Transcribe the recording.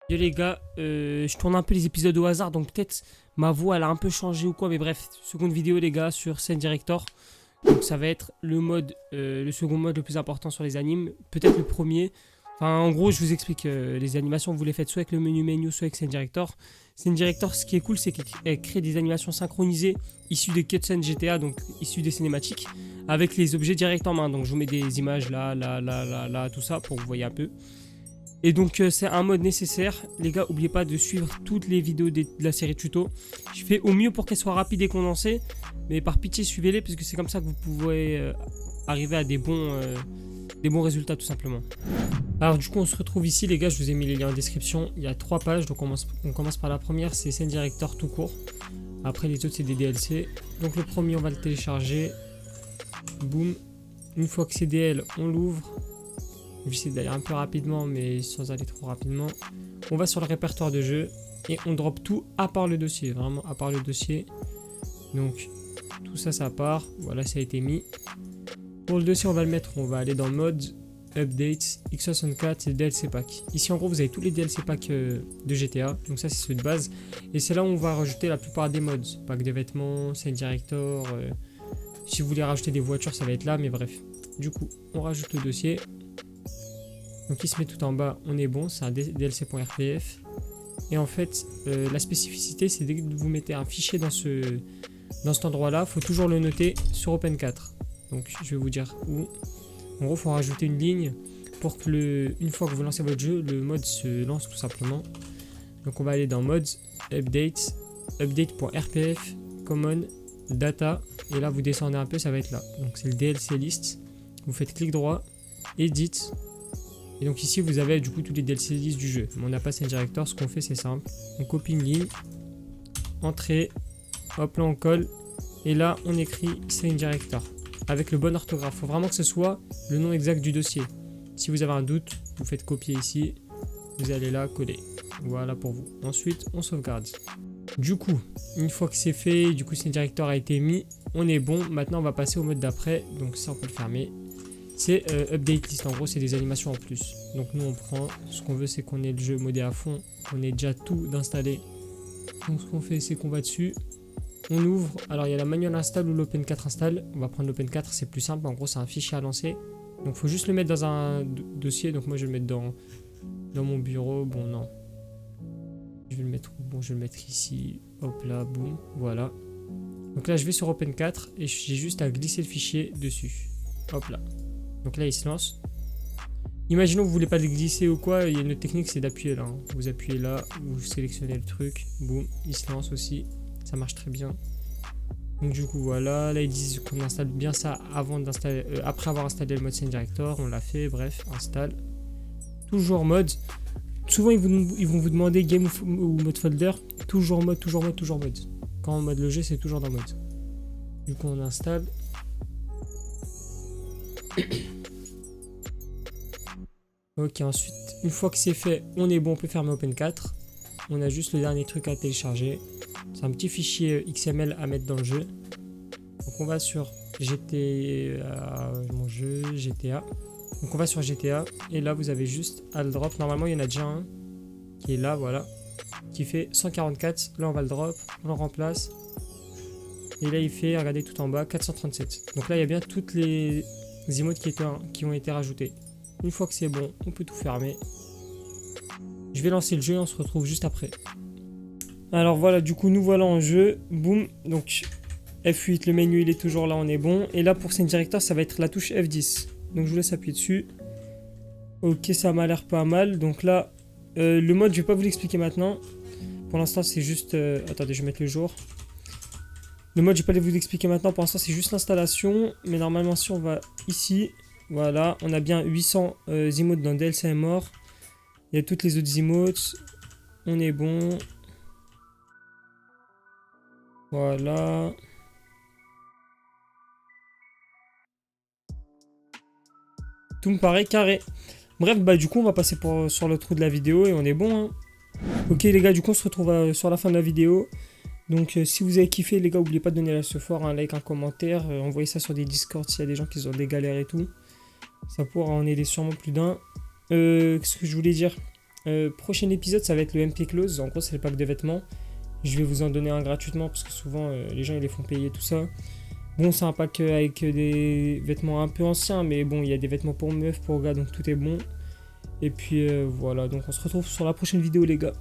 Yo les gars, je tourne un peu les épisodes au hasard, donc peut-être ma voix elle a un peu changé ou quoi, mais bref, seconde vidéo les gars sur Scene Director. Donc ça va être le mode, le second mode le plus important sur les animes, peut-être le premier. Enfin en gros je vous explique, les animations vous les faites soit avec le menu, soit avec Scene Director. Scene Director, ce qui est cool, c'est qu'elle crée des animations synchronisées issues des cutscenes GTA, donc issues des cinématiques, avec les objets directs en main. Donc je vous mets des images là, tout ça pour que vous voyez un peu. Et donc c'est un mode nécessaire. Les gars, n'oubliez pas de suivre toutes les vidéos de la série tuto. Je fais au mieux pour qu'elles soient rapides et condensées. Mais par pitié, suivez-les parce que c'est comme ça que vous pouvez arriver à des bons résultats tout simplement. Alors du coup, on se retrouve ici les gars, je vous ai mis les liens en description. Il y a 3 pages, donc on commence par la première, c'est Scene Director tout court. Après les autres c'est des DLC. Donc le premier on va le télécharger. Boum. Une fois que c'est DL, on l'ouvre. J'essaie d'aller un peu rapidement, mais sans aller trop rapidement. On va sur le répertoire de jeu et on drop tout à part le dossier, vraiment à part le dossier. Donc tout ça, ça part. Voilà, ça a été mis. Pour le dossier, on va le mettre. On va aller dans mode, updates, x64 et DLC pack. Ici, en gros, vous avez tous les DLC packs de GTA. Donc ça, c'est ceux de base. Et c'est là où on va rajouter la plupart des mods. Pack des vêtements, Scene Director. Si vous voulez rajouter des voitures, ça va être là. Mais bref. Du coup, on rajoute le dossier. Donc il se met tout en bas, on est bon, c'est un DLC.rpf. Et en fait, la spécificité, c'est dès que vous mettez un fichier dans cet endroit-là, il faut toujours le noter sur Open4. Donc je vais vous dire où. En gros, il faut rajouter une ligne pour que une fois que vous lancez votre jeu, le mode se lance tout simplement. Donc on va aller dans Mods, Updates, Update.rpf, Common, Data. Et là, vous descendez un peu, ça va être là. Donc c'est le DLC list. Vous faites clic droit, Edit. Et donc ici vous avez du coup tous les DLC list du jeu. Mais on n'a pas Scene Director, ce qu'on fait c'est simple. On copie une ligne, entrée, hop là on colle. Et là on écrit Scene Director. Avec le bon orthographe. Il faut vraiment que ce soit le nom exact du dossier. Si vous avez un doute, vous faites copier ici. Vous allez là, coller. Voilà pour vous. Ensuite on sauvegarde. Du coup, une fois que c'est fait, du coup Scene Director a été mis. On est bon. Maintenant on va passer au mode d'après. Donc ça on peut le fermer. C'est update list, en gros c'est des animations en plus. Donc nous on prend, ce qu'on veut c'est qu'on ait le jeu modé à fond, qu'on ait déjà tout d'installer. Donc ce qu'on fait c'est qu'on va dessus, on ouvre, alors il y a la manual install ou l'open 4 install. On va prendre l'open 4, c'est plus simple, en gros c'est un fichier à lancer. Donc il faut juste le mettre dans un dossier, donc moi je vais le mettre dans mon bureau, bon non. Je vais le mettre, bon je vais le mettre ici, hop là, boum, voilà. Donc là je vais sur open 4 et j'ai juste à glisser le fichier dessus, hop là. Donc là il se lance. Imaginons que vous voulez pas le glisser ou quoi, il y a une autre technique c'est d'appuyer là. Vous appuyez là, vous sélectionnez le truc, boum, il se lance aussi. Ça marche très bien. Donc du coup voilà, là ils disent qu'on installe bien ça avant d'installer, après avoir installé le mode Scene Director, on l'a fait, bref, installe. Toujours mode. Souvent ils vont vous demander game ou mode folder, toujours mode. Quand on mode le jeu c'est toujours dans mode. Du coup on installe. Ok, ensuite, une fois que c'est fait, on est bon, on peut fermer Open 4. On a juste le dernier truc à télécharger. C'est un petit fichier XML à mettre dans le jeu. Donc on va sur GTA, mon jeu, GTA. Donc on va sur GTA et là vous avez juste à le drop. Normalement il y en a déjà un qui est là, voilà, qui fait 144. Là on va le drop, on le remplace. Et là il fait, regardez tout en bas, 437. Donc là il y a bien toutes les emotes qui ont été rajoutées. Une fois que c'est bon, on peut tout fermer. Je vais lancer le jeu et on se retrouve juste après. Alors voilà, du coup nous voilà en jeu. Boum, donc F8, le menu il est toujours là, on est bon. Et là pour Scene Director, ça va être la touche F10. Donc je vous laisse appuyer dessus. Ok, ça m'a l'air pas mal. Donc là, le mode, je vais pas vous l'expliquer maintenant. Pour l'instant, c'est juste... attendez, je vais mettre le jour. Le mode, je vais pas vous l'expliquer maintenant. Pour l'instant, c'est juste l'installation. Mais normalement, si on va ici... Voilà, on a bien 800 emotes dans DLC est mort. Il y a toutes les autres emotes. On est bon. Voilà. Tout me paraît carré. Bref, bah du coup, on va passer sur le trou de la vidéo et on est bon. Hein. Ok les gars, du coup, on se retrouve sur la fin de la vidéo. Donc si vous avez kiffé les gars, n'oubliez pas de donner la fort, un like, un commentaire. Envoyez ça sur des Discord s'il y a des gens qui ont des galères et tout. Ça pourra en aider sûrement plus d'un. Qu'est-ce que je voulais dire? Prochain épisode, ça va être le MP Close. En gros, c'est le pack de vêtements. Je vais vous en donner un gratuitement parce que souvent les gens ils les font payer tout ça. Bon, c'est un pack avec des vêtements un peu anciens, mais bon, il y a des vêtements pour meufs, pour gars, donc tout est bon. Et puis voilà, donc on se retrouve sur la prochaine vidéo, les gars.